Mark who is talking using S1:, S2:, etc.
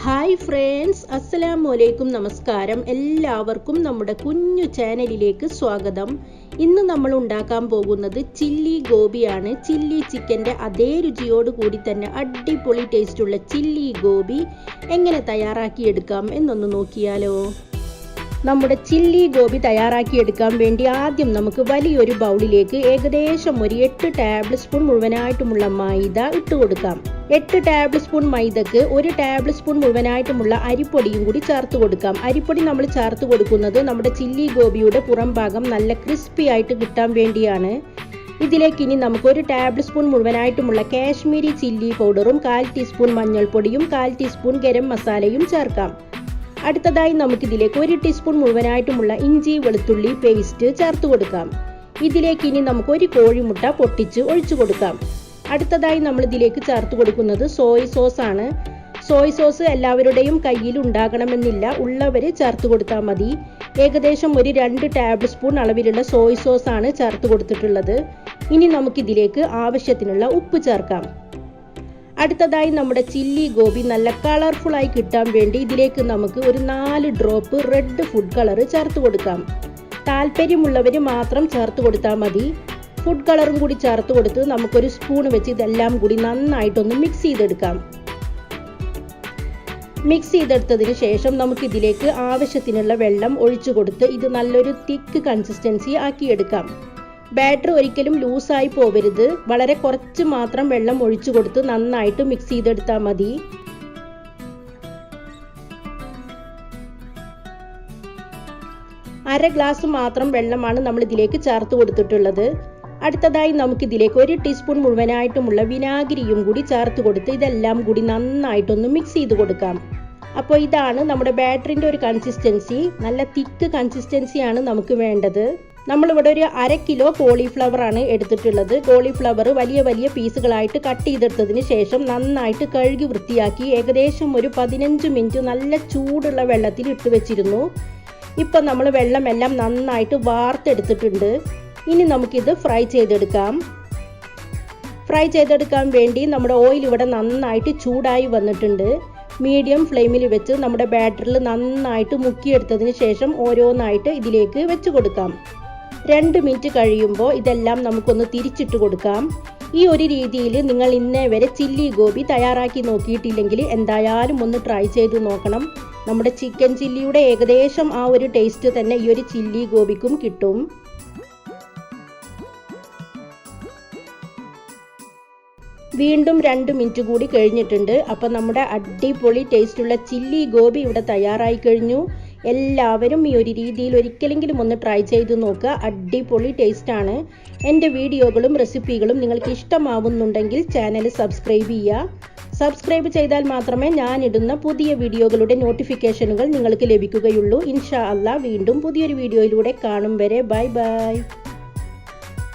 S1: Hi friends, അസ്സലാമലൈക്കും, നമസ്കാരം. എല്ലാവർക്കും നമ്മുടെ കുഞ്ഞു ചാനലിലേക്ക് സ്വാഗതം. ഇന്ന് നമ്മൾ ഉണ്ടാക്കാൻ പോകുന്നത് ചില്ലി ഗോപിയാണ്. ചില്ലി ചിക്കൻ്റെ അതേ രുചിയോട് കൂടി തന്നെ അടിപൊളി ടേസ്റ്റുള്ള ചില്ലി ഗോബി എങ്ങനെ തയ്യാറാക്കിയെടുക്കാം എന്നൊന്ന് നോക്കിയാലോ. നമ്മുടെ ചില്ലി ഗോബി തയ്യാറാക്കിയെടുക്കാൻ വേണ്ടി ആദ്യം നമുക്ക് വലിയൊരു ബൗളിലേക്ക് ഏകദേശം ഒരു 8 ടേബിൾ സ്പൂൺ മുഴുവനായിട്ടുമുള്ള മൈദ ഇട്ട് കൊടുക്കാം. 8 ടേബിൾ സ്പൂൺ മൈദക്ക് 1 ടേബിൾ സ്പൂൺ മുഴുവനായിട്ടുമുള്ള അരിപ്പൊടിയും കൂടി ചേർത്ത് കൊടുക്കാം. അരിപ്പൊടി നമ്മൾ ചേർത്ത് കൊടുക്കുന്നത് നമ്മുടെ ചില്ലി ഗോപിയുടെ പുറം ഭാഗം നല്ല ക്രിസ്പി ആയിട്ട് കിട്ടാൻ വേണ്ടിയാണ്. ഇതിലേക്ക് ഇനി നമുക്ക് 1 ടേബിൾ സ്പൂൺ മുഴുവനായിട്ടുമുള്ള കാശ്മീരി ചില്ലി പൗഡറും 1/4 ടീസ്പൂൺ മഞ്ഞൾപ്പൊടിയും 1/4 ടീസ്പൂൺ ഗരം മസാലയും ചേർക്കാം. അടുത്തതായി നമുക്കിതിലേക്ക് 1 ടീസ്പൂൺ മുഴുവനായിട്ടുമുള്ള ഇഞ്ചി വെളുത്തുള്ളി പേസ്റ്റ് ചേർത്ത് കൊടുക്കാം. ഇതിലേക്ക് ഇനി നമുക്ക് 1 കോഴിമുട്ട പൊട്ടിച്ച് ഒഴിച്ചു കൊടുക്കാം. അടുത്തതായി നമ്മൾ ഇതിലേക്ക് ചേർത്ത് കൊടുക്കുന്നത് സോയ് സോസ് ആണ്. സോയ് സോസ് എല്ലാവരുടെയും കയ്യിൽ ഉണ്ടാകണമെന്നില്ല, ഉള്ളവർ ചേർത്ത് കൊടുത്താൽ മതി. ഏകദേശം ഒരു 2 ടേബിൾ സ്പൂൺ അളവിലുള്ള സോയ് സോസ് ആണ് ചേർത്ത് കൊടുത്തിട്ടുള്ളത്. ഇനി നമുക്കിതിലേക്ക് ആവശ്യത്തിനുള്ള ഉപ്പ് ചേർക്കാം. അടുത്തതായി നമ്മുടെ ചില്ലി ഗോബി നല്ല കളർഫുൾ ആയി കിട്ടാൻ വേണ്ടി ഇതിലേക്ക് നമുക്ക് ഒരു 4 ഡ്രോപ്പ് റെഡ് ഫുഡ് കളർ ചേർത്ത് കൊടുക്കാം. താല്പര്യമുള്ളവർ മാത്രം ചേർത്ത് കൊടുത്താൽ മതി. ഫുഡ് കളറും കൂടി ചേർത്ത് കൊടുത്ത് നമുക്കൊരു സ്പൂൺ വെച്ച് ഇതെല്ലാം കൂടി നന്നായിട്ടൊന്ന് മിക്സ് ചെയ്തെടുക്കാം. മിക്സ് ചെയ്തെടുത്തതിന് ശേഷം നമുക്ക് ഇതിലേക്ക് ആവശ്യത്തിനുള്ള വെള്ളം ഒഴിച്ചു കൊടുത്ത് ഇത് നല്ലൊരു തിക്ക് കൺസിസ്റ്റൻസി ആക്കിയെടുക്കാം. ബാറ്റർ ഒരിക്കലും ലൂസായി പോവരുത്. വളരെ കുറച്ച് മാത്രം വെള്ളം ഒഴിച്ചു കൊടുത്ത് നന്നായിട്ട് മിക്സ് ചെയ്തെടുത്താൽ മതി. അര ഗ്ലാസ് മാത്രം വെള്ളമാണ് നമ്മൾ ഇതിലേക്ക് ചേർത്ത് കൊടുത്തിട്ടുള്ളത്. അടുത്തതായി നമുക്കിതിലേക്ക് 1 ടീസ്പൂൺ മുഴുവനായിട്ടുമുള്ള വിനാഗിരിയും കൂടി ചേർത്ത് കൊടുത്ത് ഇതെല്ലാം കൂടി നന്നായിട്ടൊന്ന് മിക്സ് ചെയ്ത് കൊടുക്കാം. അപ്പോൾ ഇതാണ് നമ്മുടെ ബാറ്ററിൻ്റെ ഒരു കൺസിസ്റ്റൻസി. നല്ല തിക്ക് കൺസിസ്റ്റൻസിയാണ് നമുക്ക് വേണ്ടത്. നമ്മളിവിടെ ഒരു 1/2 കിലോ കോളിഫ്ലവർ ആണ് എടുത്തിട്ടുള്ളത്. കോളിഫ്ലവർ വലിയ വലിയ പീസുകളായിട്ട് കട്ട് ചെയ്തെടുത്തതിന് ശേഷം നന്നായിട്ട് കഴുകി വൃത്തിയാക്കി ഏകദേശം ഒരു 15 മിനിറ്റ് നല്ല ചൂടുള്ള വെള്ളത്തിൽ ഇട്ട് വെച്ചിരുന്നു. ഇപ്പം നമ്മൾ വെള്ളമെല്ലാം നന്നായിട്ട് വാർത്തെടുത്തിട്ടുണ്ട്. ഇനി നമുക്കിത് ഫ്രൈ ചെയ്തെടുക്കാം. ഫ്രൈ ചെയ്തെടുക്കാൻ വേണ്ടി നമ്മുടെ ഓയിൽ ഇവിടെ നന്നായിട്ട് ചൂടായി വന്നിട്ടുണ്ട്. മീഡിയം ഫ്ലെയിമിൽ വെച്ച് നമ്മുടെ ബാറ്ററിൽ നന്നായിട്ട് മുക്കിയെടുത്തതിന് ശേഷം ഓരോന്നായിട്ട് ഇതിലേക്ക് വെച്ച് കൊടുക്കാം. 2 മിനിറ്റ് കഴിയുമ്പോൾ ഇതെല്ലാം നമുക്കൊന്ന് തിരിച്ചിട്ട് കൊടുക്കാം. ഈ ഒരു രീതിയിൽ നിങ്ങൾ ഇന്നേ വരെ ചില്ലി ഗോബി തയ്യാറാക്കി നോക്കിയിട്ടില്ലെങ്കിൽ എന്തായാലും ഒന്ന് ട്രൈ ചെയ്ത് നോക്കണം. നമ്മുടെ ചിക്കൻ ചില്ലിയുടെ ഏകദേശം ആ ഒരു ടേസ്റ്റ് തന്നെ ഈ ഒരു ചില്ലി ഗോബിക്കും കിട്ടും. വീണ്ടും 2 മിനിറ്റ് കൂടി കഴിഞ്ഞിട്ടുണ്ട്. അപ്പം നമ്മുടെ അടിപൊളി ടേസ്റ്റുള്ള ചില്ലി ഗോബി ഇവിടെ തയ്യാറായി കഴിഞ്ഞു. എല്ലാവരും ഈ ഒരു രീതിയിൽ ഒരിക്കലെങ്കിലും ഒന്ന് ട്രൈ ചെയ്ത് നോക്കുക. അടിപൊളി ടേസ്റ്റാണ്. എൻ്റെ വീഡിയോകളും റെസിപ്പികളും നിങ്ങൾക്ക് ഇഷ്ടമാവുന്നുണ്ടെങ്കിൽ ചാനൽ സബ്സ്ക്രൈബ് ചെയ്യുക. സബ്സ്ക്രൈബ് ചെയ്താൽ മാത്രമേ ഞാനിടുന്ന പുതിയ വീഡിയോകളുടെ നോട്ടിഫിക്കേഷനുകൾ നിങ്ങൾക്ക് ലഭിക്കുകയുള്ളൂ. ഇൻഷാ അല്ലാ വീണ്ടും പുതിയൊരു വീഡിയോയിലൂടെ കാണും വരെ ബൈ ബൈ.